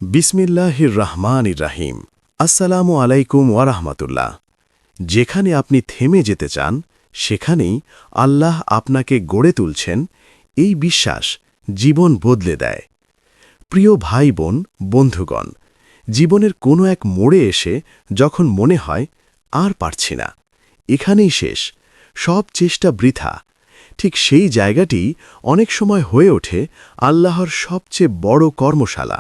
বিসমিল্লাহির রহমানির রাহিম। আসসালামু আলাইকুম ওয়ারাহমাতুল্লাহ। যেখানে আপনি থেমে যেতে চান সেখানেই আল্লাহ আপনাকে গড়ে তুলছেন, এই বিশ্বাস জীবন বদলে দেয়। প্রিয় ভাই বোন, বন্ধুগণ, জীবনের কোনো এক মোড়ে এসে যখন মনে হয় আর পারছি না, এখানেই শেষ, সব চেষ্টা বৃথা, ঠিক সেই জায়গাটি অনেক সময় হয়ে ওঠে আল্লাহর সবচেয়ে বড় কর্মশালা।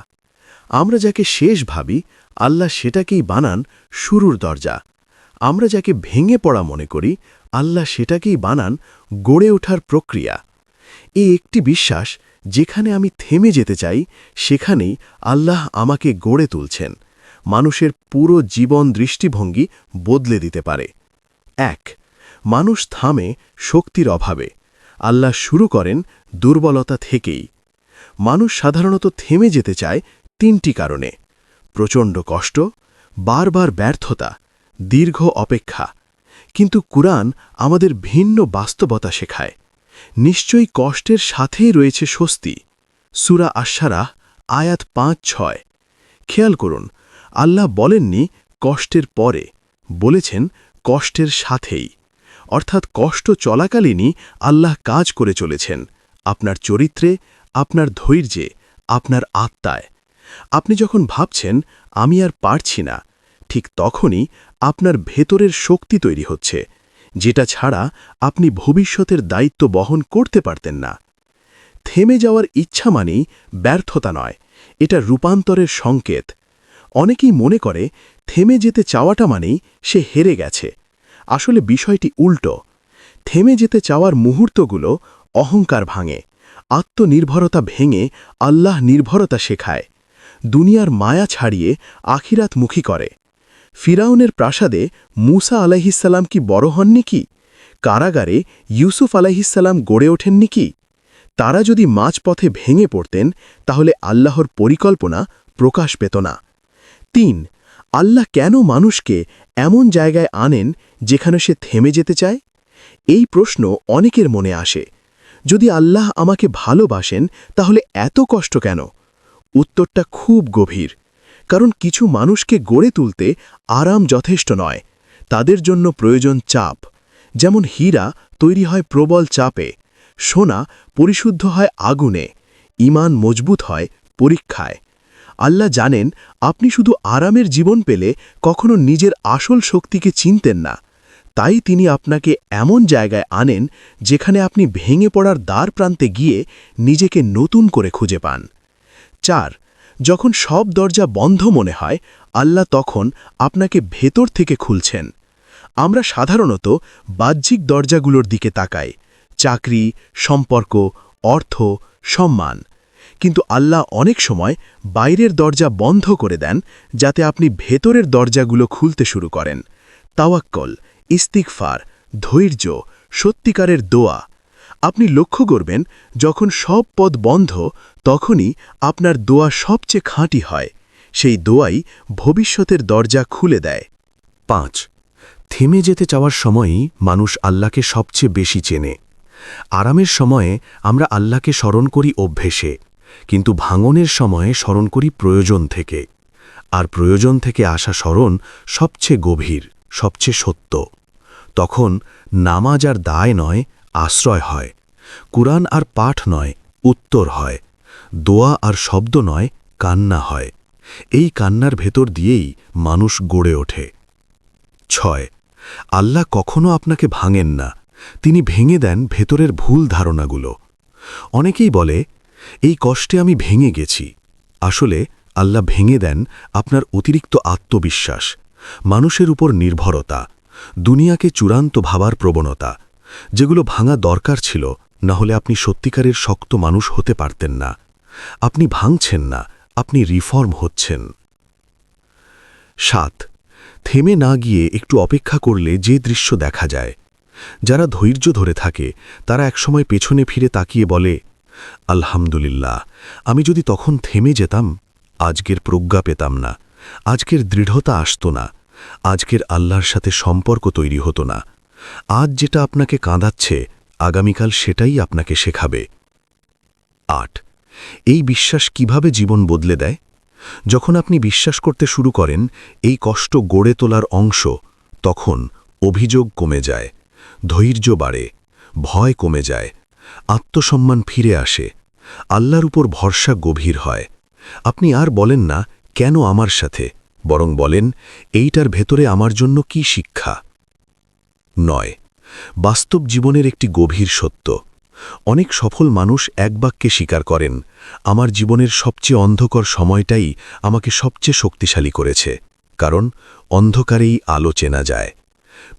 আমরা যাকে শেষ ভাবি, আল্লাহ সেটাকেই বানান শুরুর দরজা। আমরা যাকে ভেঙে পড়া মনে করি, আল্লাহ সেটাকেই বানান গড়ে ওঠার প্রক্রিয়া। এই একটি বিশ্বাস, যেখানে আমি থেমে যেতে চাই সেখানেই আল্লাহ আমাকে গড়ে তুলছেন, মানুষের পুরো জীবন দৃষ্টিভঙ্গি বদলে দিতে পারে। ১. মানুষ থামে শক্তির অভাবে, আল্লাহ শুরু করেন দুর্বলতা থেকেই। মানুষ সাধারণত থেমে যেতে চায় তিনটি কারণে: প্রচণ্ড কষ্ট, বারবার ব্যর্থতা, দীর্ঘ অপেক্ষা। কিন্তু কুরআন আমাদের ভিন্ন বাস্তবতা শেখায়। নিশ্চয়ই কষ্টের সাথেই রয়েছে স্বস্তি। সূরা আশ-শারাহ আয়াত ৫-৬। খেয়াল করুন, আল্লাহ বলেননি কষ্টের পরে, বলেছেন কষ্টের সাথেই। অর্থাৎ কষ্ট চলাকালীনই আল্লাহ কাজ করে চলেছেন, আপনার চরিত্রে, আপনার ধৈর্যে, আপনার আত্মায়। আপনি যখন ভাবছেন আমি আর পারছি না, ঠিক তখনই আপনার ভেতরের শক্তি তৈরি হচ্ছে, যেটা ছাড়া আপনি ভবিষ্যতের দায়িত্ব বহন করতে পারতেন না। থেমে যাওয়ার ইচ্ছা মানেই ব্যর্থতা নয়, এটা রূপান্তরের সংকেত। অনেকেই মনে করে থেমে যেতে চাওয়াটা মানেই সে হেরে গেছে। আসলে বিষয়টি উল্টো। থেমে যেতে চাওয়ার মুহূর্তগুলো অহংকার ভাঙে, আত্মনির্ভরতা ভেঙে আল্লাহ নির্ভরতা শেখায়, দুনিয়ার মায়া ছাড়িয়ে আখিরাতমুখী করে। ফিরাউনের প্রাসাদে মূসা আলাইহিসসালাম কি বড় হননি কি? কারাগারে ইউসুফ আলাইহিসসালাম গড়ে ওঠেননি কি? তারা যদি মাঝপথে ভেঙে পড়তেন, তাহলে আল্লাহর পরিকল্পনা প্রকাশ পেত না। ৩. আল্লাহ কেন মানুষকে এমন জায়গায় আনেন যেখানে সে থেমে যেতে চায়? এই প্রশ্ন অনেকের মনে আসে। যদি আল্লাহ আমাকে ভালোবাসেন, তাহলে এত কষ্ট কেন? উত্তরটা খুব গভীর। কারণ কিছু মানুষকে গড়ে তুলতে আরাম যথেষ্ট নয়, তাদের জন্য প্রয়োজন চাপ। যেমন হীরা তৈরি হয় প্রবল চাপে, সোনা পরিশুদ্ধ হয় আগুনে, ঈমান মজবুত হয় পরীক্ষায়। আল্লাহ জানেন আপনি শুধু আরামের জীবন পেলে কখনো নিজের আসল শক্তিকে চিনতেন না। তাই তিনি আপনাকে এমন জায়গায় আনেন যেখানে আপনি ভেঙে পড়ার দ্বার প্রান্তে গিয়ে নিজেকে নতুন করে খুঁজে পান। ৪. যখন সব দরজা বন্ধ মনে হয়, আল্লাহ তখন আপনাকে ভেতর থেকে খুলছেন। আমরা সাধারণত বাহ্যিক দরজাগুলোর দিকে তাকাই, চাকরি, সম্পর্ক, অর্থ, সম্মান। কিন্তু আল্লাহ অনেক সময় বাইরের দরজা বন্ধ করে দেন, যাতে আপনি ভেতরের দরজাগুলো খুলতে শুরু করেন। তাওয়াক্কল, ইস্তিগফার, ধৈর্য, সত্যিকারের দোয়া। আপনি লক্ষ্য করবেন, যখন সব পথ বন্ধ, তখনই আপনার দোয়া সবচেয়ে খাঁটি হয়। সেই দোয়াই ভবিষ্যতের দরজা খুলে দেয়। ৫. থেমে যেতে চাওয়ার সময়ই মানুষ আল্লাহকে সবচেয়ে বেশি চেনে। আরামের সময়ে আমরা আল্লাহকে স্মরণ করি অভ্যেসে, কিন্তু ভাঙনের সময়ে স্মরণ করি প্রয়োজন থেকে। আর প্রয়োজন থেকে আসা স্মরণ সবচেয়ে গভীর, সবচেয়ে সত্য। তখন নামাজ আর দায় নয়, আশ্রয় হয়। কুরআন আর পাঠ নয়, উত্তর হয়। দোয়া আর শব্দ নয়, কান্না হয়। এই কান্নার ভেতর দিয়েই মানুষ গড়ে ওঠে। ৬. আল্লাহ কখনো আপনাকে ভাঙেন না, তিনি ভেঙে দেন ভেতরের ভুল ধারণাগুলো। অনেকেই বলে, এই কষ্টে আমি ভেঙে গেছি। আসলে আল্লাহ ভেঙে দেন আপনার অতিরিক্ত আত্মবিশ্বাস, মানুষের উপর নির্ভরতা, দুনিয়াকে চূড়ান্ত ভাবার প্রবণতা, যেগুলো ভাঙা দরকার ছিল, না হলে আপনি সত্যিকারের শক্ত মানুষ হতে পারতেন না। আপনি ভাঙছেন না, আপনি রিফর্ম হচ্ছেন। ৭. থেমে না গিয়ে একটু অপেক্ষা করলে যে দৃশ্য দেখা যায়। যারা ধৈর্য ধরে থাকে, তারা একসময় পেছনে ফিরে তাকিয়ে বলে, আলহামদুলিল্লাহ, আমি যদি তখন থেমে যেতাম, আজকের প্রজ্ঞা পেতাম না, আজকের দৃঢ়তা আসতো না, আজকের আল্লাহর সাথে সম্পর্ক তৈরি হতো না। আজ যেটা আপনাকে কাঁদাচ্ছে, আগামীকাল সেটাই আপনাকে শেখাবে। ৮. এই বিশ্বাস কিভাবে জীবন বদলে দেয়? যখন আপনি বিশ্বাস করতে শুরু করেন এই কষ্ট গড়ে তোলার অংশ, তখন অভিযোগ কমে যায়, ধৈর্য বাড়ে, ভয় কমে যায়, আত্মসম্মান ফিরে আসে, আল্লাহর উপর ভরসা গভীর হয়। আপনি আর বলেন না কেন আমার সাথে, বরং বলেন এইটার ভেতরে আমার জন্য কি শিক্ষা। 9 বাস্তব জীবনের একটি গভীর সত্য। অনেক সফল মানুষ এক বাক্যে স্বীকার করেন, আমার জীবনের সবচেয়ে অন্ধকার সময়টাই আমাকে সবচেয়ে শক্তিশালী করেছে, কারণ অন্ধকারেই আলো চেনা যায়।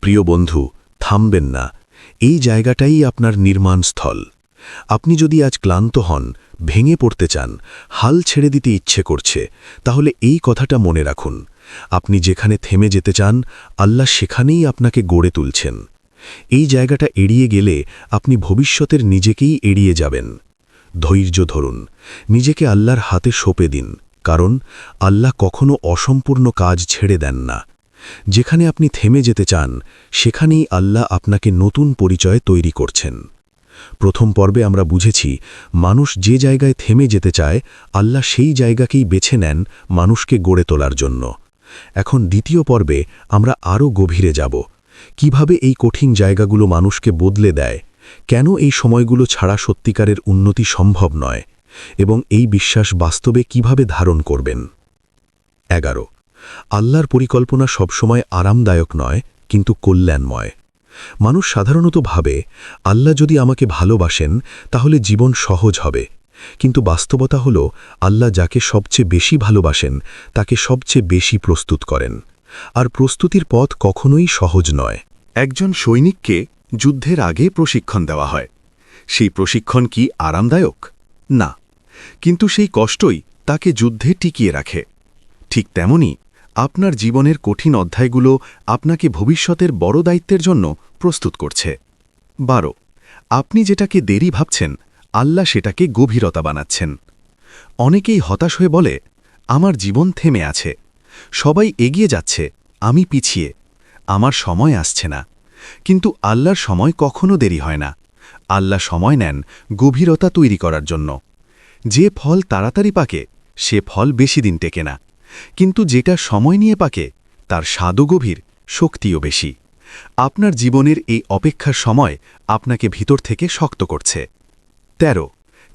প্রিয় বন্ধু, থামবেন না, এই জায়গাটাই আপনার নির্মাণস্থল। আপনি যদি আজ ক্লান্ত হন, ভেঙে পড়তে চান, হাল ছেড়ে দিতে ইচ্ছে করছে, তাহলে এই কথাটা মনে রাখুন, আপনি যেখানে থেমে যেতে চান আল্লাহ সেখানেই আপনাকে গড়ে তুলছেন। এই জায়গাটা এড়িয়ে গেলে আপনি ভবিষ্যতের নিজেকেই এড়িয়ে যাবেন। ধৈর্য ধরুন, নিজেকে আল্লাহর হাতে সঁপে দিন, কারণ আল্লাহ কখনো অসম্পূর্ণ কাজ ছেড়ে দেন না। যেখানে আপনি থেমে যেতে চান সেখানেই আল্লাহ আপনাকে নতুন পরিচয় তৈরি করছেন। প্রথম পর্বে আমরা বুঝেছি মানুষ যে জায়গায় থেমে যেতে চায় আল্লাহ সেই জায়গাকেই বেছে নেন মানুষকে গড়ে তোলার জন্য। এখন দ্বিতীয় পর্বে আমরা আরও গভীরে যাব, কিভাবে এই কঠিন জায়গাগুলো মানুষকে বদলে দেয়, কেন এই সময়গুলো ছাড়া সত্যিকারের উন্নতি সম্ভব নয়, এবং এই বিশ্বাস বাস্তবে কিভাবে ধারণ করবেন। 11 আল্লাহর পরিকল্পনা সবসময় আরামদায়ক নয়, কিন্তু কল্যাণময়। মানুষ সাধারণত ভাবে আল্লাহ যদি আমাকে ভালোবাসেন তাহলে জীবন সহজ হবে, কিন্তু বাস্তবতা হল আল্লাহ যাকে সবচেয়ে বেশি ভালোবাসেন তাকে সবচেয়ে বেশি প্রস্তুত করেন, আর প্রস্তুতির পথ কখনোই সহজ নয়। একজন সৈনিককে যুদ্ধের আগে প্রশিক্ষণ দেওয়া হয়। সেই প্রশিক্ষণ কি আরামদায়ক? না, কিন্তু সেই কষ্টই তাকে যুদ্ধে টিকিয়ে রাখে। ঠিক তেমনি আপনার জীবনের কঠিন অধ্যায়গুলো আপনাকে ভবিষ্যতের বড় দায়িত্বের জন্য প্রস্তুত করছে। 12 আপনি যেটাকে দেরি ভাবছেন আল্লাহ সেটাকে গভীরতা বানাচ্ছেন। অনেকেই হতাশ হয়ে বলে, আমার জীবন থেমে আছে, সবাই এগিয়ে যাচ্ছে, আমি পিছিয়ে, আমার সময় আসছে না। কিন্তু আল্লাহর সময় কখনো দেরি হয় না। আল্লাহ সময় নেন গভীরতা তৈরি করার জন্য। যে ফল তাড়াতাড়ি পাকে সে ফল বেশি দিন টেকে না, কিন্তু যেটা সময় নিয়ে পাকে তার স্বাদও গভীর, শক্তিও বেশি। আপনার জীবনের এই অপেক্ষার সময় আপনাকে ভিতর থেকে শক্ত করছে। 13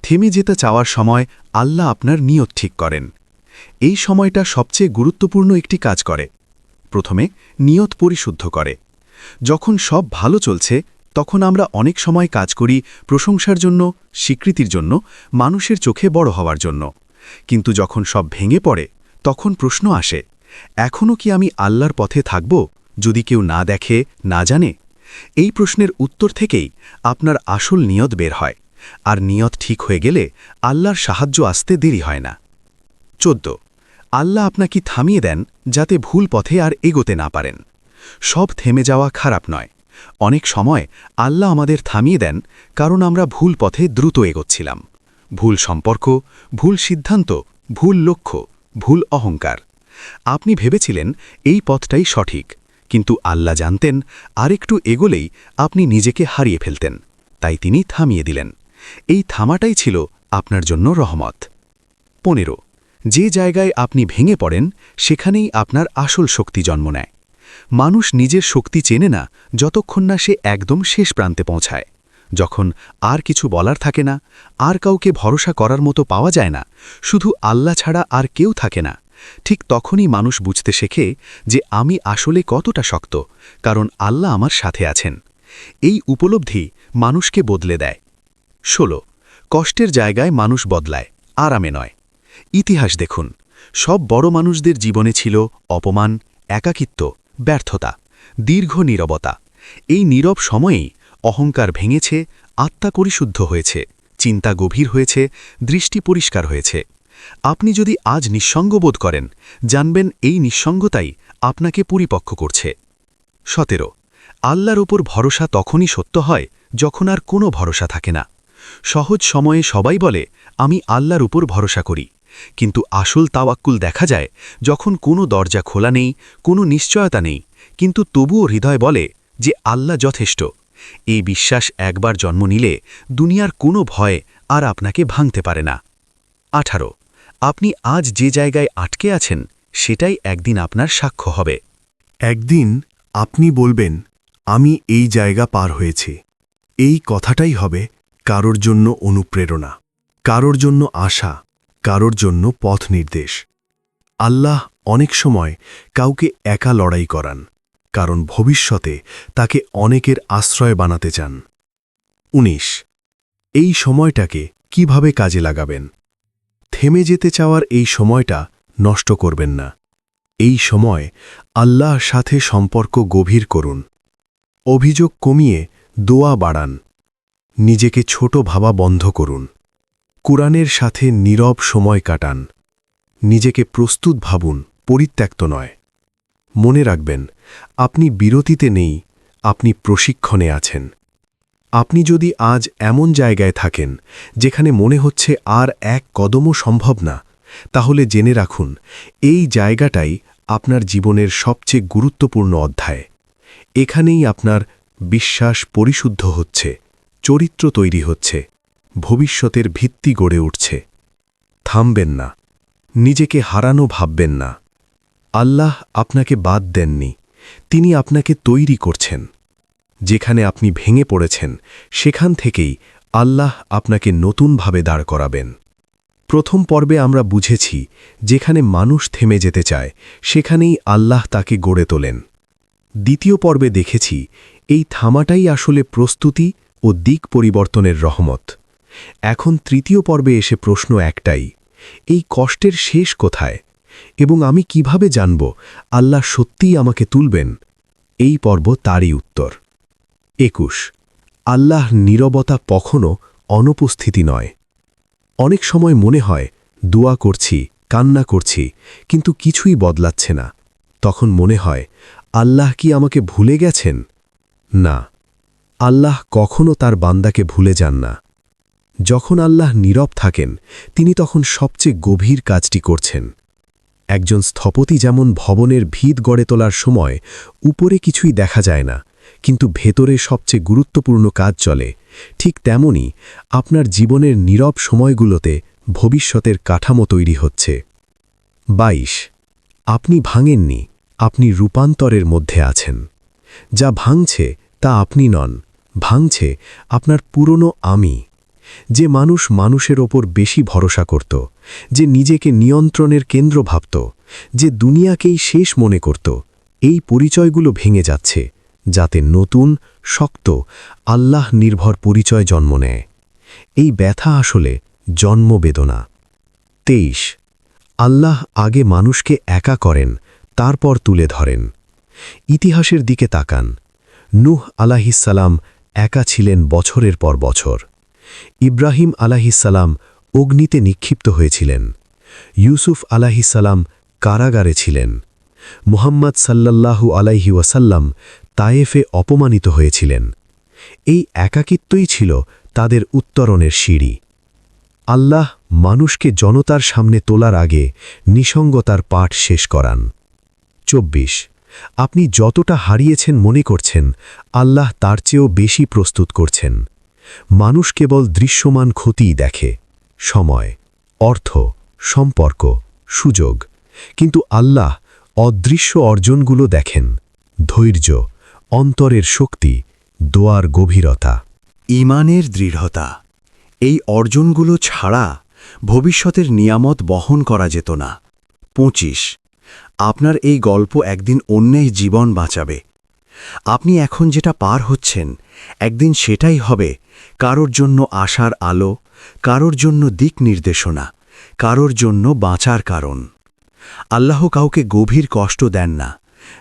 থেমে যেতে চাওয়ার সময় আল্লাহ আপনার নিয়ত ঠিক করেন। এই সময়টা সবচেয়ে গুরুত্বপূর্ণ একটি কাজ করে। প্রথমে নিয়ত পরিশুদ্ধ করে। যখন সব ভালো চলছে তখন আমরা অনেক সময় কাজ করি প্রশংসার জন্য, স্বীকৃতির জন্য, মানুষের চোখে বড় হওয়ার জন্য। কিন্তু যখন সব ভেঙে পড়ে তখন প্রশ্ন আসে, এখনও কি আমি আল্লাহর পথে থাকব যদি কেউ না দেখে, না জানে? এই প্রশ্নের উত্তর থেকেই আপনার আসল নিয়ত বের হয়, আর নিয়ত ঠিক হয়ে গেলে আল্লাহর সাহায্য আসতে দেরি হয় না। 14 আল্লাহ আপনাকে থামিয়ে দেন যাতে ভুল পথে আর এগোতে না পারেন। সব থেমে যাওয়া খারাপ নয়। অনেক সময় আল্লাহ আমাদের থামিয়ে দেন কারণ আমরা ভুল পথে দ্রুত এগোচ্ছিলাম। ভুল সম্পর্ক, ভুল সিদ্ধান্ত, ভুল লক্ষ্য, ভুল অহংকার। আপনি ভেবেছিলেন এই পথটাই সঠিক, কিন্তু আল্লাহ জানতেন আরেকটু এগোলেই আপনি নিজেকে হারিয়ে ফেলতেন, তাই তিনি থামিয়ে দিলেন। এই থামাটাই ছিল আপনার জন্য রহমত। 15 যে জায়গায় আপনি ভেঙে পড়েন সেখানেই আপনার আসল শক্তি জন্ম নেয়। মানুষ নিজের শক্তি চেনে না যতক্ষণ না সে একদম শেষ প্রান্তে পৌঁছায়। যখন আর কিছু বলার থাকে না, আর কাউকে ভরসা করার মতো পাওয়া যায় না, শুধু আল্লাহ ছাড়া আর কেউ থাকে না, ঠিক তখনই মানুষ বুঝতে শেখে যে আমি আসলে কতটা শক্ত, কারণ আল্লাহ আমার সাথে আছেন। এই উপলব্ধি মানুষকে বদলে দেয়। 16 কষ্টের জায়গায় মানুষ বদলায়, আরামে নয়। ইতিহাস দেখুন, সব বড় মানুষদের জীবনে ছিল অপমান, একাকিত্ব, ব্যর্থতা, দীর্ঘ নীরবতা। এই নীরব সময়েই অহংকার ভেঙেছে, আত্মা পরিশুদ্ধ হয়েছে, চিন্তা গভীর হয়েছে, দৃষ্টি পরিষ্কার হয়েছে। আপনি যদি আজ নিঃসঙ্গ বোধ করেন, জানবেন এই নিঃসঙ্গতাই আপনাকে পরিপক্ক করছে। 17 আল্লাহর ওপর ভরসা তখনই সত্য হয় যখন আর কোনো ভরসা থাকে না। সহজ সময়ে সবাই বলে আমি আল্লাহর উপর ভরসা করি, কিন্তু আসল তাওয়াক্কুল দেখা যায় যখন কোনো দরজা খোলা নেই, কোনো নিশ্চয়তা নেই, কিন্তু তবুও হৃদয় বলে যে আল্লাহ যথেষ্ট। এই বিশ্বাস একবার জন্ম নিলে দুনিয়ার কোনো ভয় আর আপনাকে ভাঙতে পারে না। 18 আপনি আজ যে জায়গায় আটকে আছেন সেটাই একদিন আপনার সাক্ষ্য হবে। একদিন আপনি বলবেন, আমি এই জায়গা পার হয়েছি। এই কথাটাই হবে কারোর জন্য অনুপ্রেরণা, কারোর জন্য আশা, কারোর জন্য পথ নির্দেশ। আল্লাহ অনেক সময় কাউকে একা লড়াই করান, কারণ ভবিষ্যতে তাকে অনেকের আশ্রয় বানাতে চান। ১৯ এই সময়টাকে কিভাবে কাজে লাগাবেন? থেমে যেতে চাওয়ার এই সময়টা নষ্ট করবেন না। এই সময় আল্লাহর সাথে সম্পর্ক গভীর করুন। অভিযোগ কমিয়ে দোয়া বাড়ান। নিজেকে ছোট ভাবা বন্ধ করুন। কুরআনের সাথে নীরব সময় কাটান। নিজেকে প্রস্তুত ভাবুন, পরিত্যক্ত নয়। মনে রাখবেন, আপনি বিরতিতে নেই, আপনি প্রশিক্ষণে আছেন। আপনি যদি আজ এমন জায়গায় থাকেন যেখানে মনে হচ্ছে আর এক কদমও সম্ভব না, তাহলে জেনে রাখুন, এই জায়গাটাই আপনার জীবনের সবচেয়ে গুরুত্বপূর্ণ অধ্যায়। এখানেই আপনার বিশ্বাস পরিশুদ্ধ হচ্ছে, চরিত্র তৈরি হচ্ছে, ভবিষ্যতের ভিত্তি গড়ে উঠছে। থামবেন না, নিজেকে হারানো ভাববেন না। আল্লাহ আপনাকে বাদ দেননি, তিনি আপনাকে তৈরি করছেন। যেখানে আপনি ভেঙে পড়েছেন সেখান থেকেই আল্লাহ আপনাকে নতুনভাবে দাঁড় করাবেন। প্রথম পর্বে আমরা বুঝেছি, যেখানে মানুষ থেমে যেতে চায় সেখানেই আল্লাহ তাকে গড়ে তোলেন। দ্বিতীয় পর্বে দেখেছি, এই থামাটাই আসলে প্রস্তুতি ও দিক পরিবর্তনের রহমত। এখন তৃতীয় পর্বে এসে প্রশ্ন একটাই, এই কষ্টের শেষ কোথায় এবং আমি কিভাবে জানব আল্লাহ সত্যিই আমাকে তুলবেন? এই পর্ব তারই উত্তর। ২১ আল্লাহ নীরবতা কখনো অনুপস্থিতি নয়। অনেক সময় মনে হয় দোয়া করছি, কান্না করছি, কিন্তু কিছুই বদলাচ্ছে না। তখন মনে হয়, আল্লাহ কি আমাকে ভুলে গেছেন? না, আল্লাহ কখনো তার বান্দাকে ভুলে যান না। যখন আল্লাহ নীরব থাকেন, তিনি তখন সবচেয়ে গভীর কাজটি করছেন। একজন স্থপতি যেমন ভবনের ভিত গড়ে তোলার সময় উপরে কিছুই দেখা যায় না, কিন্তু ভেতরে সবচেয়ে গুরুত্বপূর্ণ কাজ চলে, ঠিক তেমনি আপনার জীবনের নীরব সময়গুলোতে ভবিষ্যতের কাঠামো তৈরি হচ্ছে। ২২ আপনি ভাঙেননি, আপনি রূপান্তরের মধ্যে আছেন। যা ভাঙছে তা আপনি নন, ভাঙছে আপনার পুরনো আমি। যে মানুষ মানুষের ওপর বেশি ভরসা করত, যে নিজেকে নিয়ন্ত্রণের কেন্দ্র ভাবত, যে দুনিয়াকেই শেষ মনে করত, এই পরিচয়গুলো ভেঙে যাচ্ছে, যাতে নতুন, শক্ত, আল্লাহ নির্ভর পরিচয় জন্ম নেয়। এই ব্যথা আসলে জন্মবেদনা। ২৩ আল্লাহ আগে মানুষকে একা করেন, তারপর তুলে ধরেন। ইতিহাসের দিকে তাকান। নূহ আলাইহিসসালাম একা ছিলেন বছরের পর বছর। ইব্রাহিম আলাইহিসসালাম অগ্নিতে নিক্ষিপ্ত হয়েছিলেন। ইউসুফ আলাইহিসসালাম কারাগারে ছিলেন। মুহাম্মদ সাল্লাল্লাহু আলাইহি ওয়াসাল্লাম তায়েফে অপমানিত হয়েছিলেন। এই একাকিত্বই ছিল তাদের উত্তরণের সিঁড়ি। আল্লাহ মানুষকে জনতার সামনে তোলার আগে নিসঙ্গতার পাঠ শেষ করান। ২৪ আপনি যতটা হারিয়েছেন মনে করছেন, আল্লাহ তার চেয়েও বেশি প্রস্তুত করছেন। মানুষ কেবল দৃশ্যমান ক্ষতিই দেখে, সময়, অর্থ, সম্পর্ক, সুযোগ, কিন্তু আল্লাহ অদৃশ্য অর্জনগুলো দেখেন, ধৈর্য, অন্তরের শক্তি, দোয়ার গভীরতা, ঈমানের দৃঢ়তা। এই অর্জনগুলো ছাড়া ভবিষ্যতের নিয়ামত বহন করা যেত না। ২৫ আপনার এই গল্প একদিন অন্যের জীবন বাঁচাবে। আপনি এখন যেটা পার হচ্ছেন, একদিন সেটাই হবে কারোর জন্য আশার আলো, কারোর জন্য দিক নির্দেশনা, কারোর জন্য বাঁচার কারণ। আল্লাহ কাউকে গভীর কষ্ট দেন না,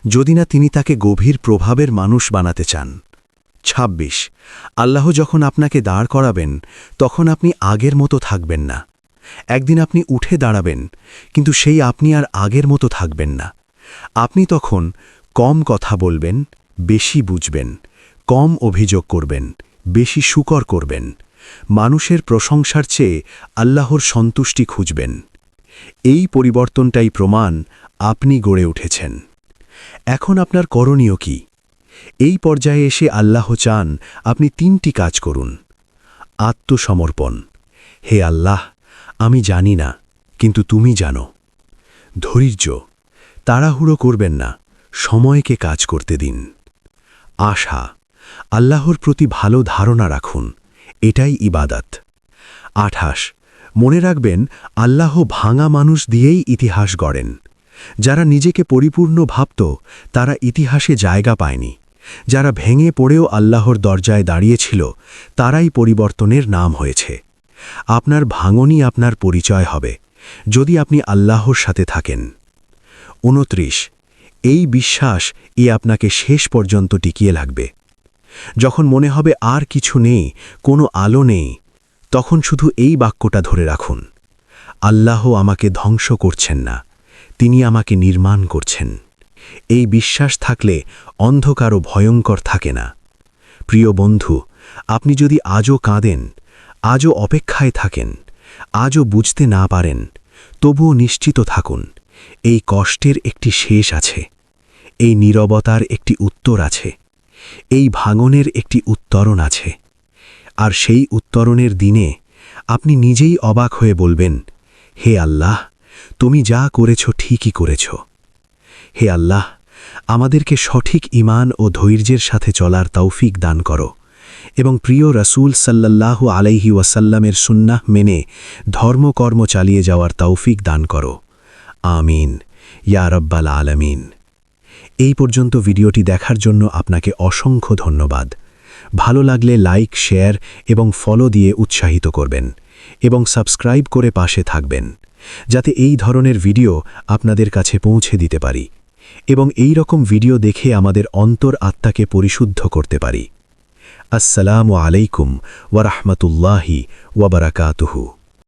যদি না তিনি তাকে গভীর প্রভাবের মানুষ বানাতে চান। ২৬ আল্লাহ যখন আপনাকে দাঁড় করাবেন, তখন আপনি আগের মতো থাকবেন না। একদিন আপনি উঠে দাঁড়াবেন, কিন্তু সেই আপনি আর আগের মতো থাকবেন না। আপনি তখন কম কথা বলবেন, বেশি বুঝবেন, কম অভিযোগ করবেন, বেশি শুকর করবেন, মানুষের প্রশংসার চেয়ে আল্লাহর সন্তুষ্টি খুঁজবেন। এই পরিবর্তনটাই প্রমাণ আপনি গড়ে উঠেছেন। এখন আপনার করণীয় কি? এই পর্যায়ে এসে আল্লাহ চান আপনি ৩টি কাজ করুন। আত্মসমর্পণ। হে আল্লাহ, আমি জানি না, কিন্তু তুমি জানো। ধৈর্য, তাড়াহুড়ো করবেন না, সময়কে কাজ করতে দিন। আশা, আল্লাহর প্রতি ভালো ধারণা রাখুন, এটাই ইবাদত। 28 মনে রাখবেন, আল্লাহ ভাঙা মানুষ দিয়েই ইতিহাস গড়েন। যারা নিজেকে পরিপূর্ণ ভাবত তারা ইতিহাসে জায়গা পায়নি। যারা ভেঙে পড়েও আল্লাহর দরজায় দাঁড়িয়েছিল তারাই পরিবর্তনের নাম হয়েছে। আপনার ভাঙনই আপনার পরিচয় হবে, যদি আপনি আল্লাহর সাথে থাকেন। 29 এই বিশ্বাস আপনাকে শেষ পর্যন্ত টিকিয়ে লাগবে। যখন মনে হবে আর কিছু নেই, কোনো আলো নেই, তখন শুধু এই বাক্যটা ধরে রাখুন, আল্লাহ আমাকে ধ্বংস করছেন না, তিনি আমাকে নির্মাণ করছেন। এই বিশ্বাস থাকলে অন্ধকারও ভয়ঙ্কর থাকে না। প্রিয় বন্ধু, আপনি যদি আজও কাঁদেন, আজও অপেক্ষায় থাকেন, আজও বুঝতে না পারেন, তবুও নিশ্চিত থাকুন, এই কষ্টের একটি শেষ আছে, এই নীরবতার একটি উত্তর আছে, এই ভাঙনের একটি উত্তরণ আছে। আর সেই উত্তরণের দিনে আপনি নিজেই অবাক হয়ে বলবেন, হে আল্লাহ, তুমি যা করেছ ঠিকই করেছ। হে আল্লাহ, আমাদেরকে সঠিক ঈমান ও ধৈর্যের সাথে চলার তৌফিক দান করো এবং প্রিয় রাসূল সাল্লাল্লাহু আলাইহি ওয়াসাল্লামের সুন্নাহ মেনে ধর্মকর্ম চালিয়ে যাওয়ার তৌফিক দান করো। আমিন ইয়া রাব্বাল আলামিন। এই পর্যন্ত ভিডিওটি দেখার জন্য আপনাকে অসংখ্য ধন্যবাদ। ভালো লাগলে লাইক, শেয়ার এবং ফলো দিয়ে উৎসাহিত করবেন এবং সাবস্ক্রাইব করে পাশে থাকবেন, যাতে এই ধরনের ভিডিও আপনাদের কাছে পৌঁছে দিতে পারি এবং এই রকম ভিডিও দেখে আমাদের অন্তর আত্মাকে পরিশুদ্ধ করতে পারি। আসসালামু আলাইকুম ওয়া রাহমাতুল্লাহি ওয়া বারাকাতুহু।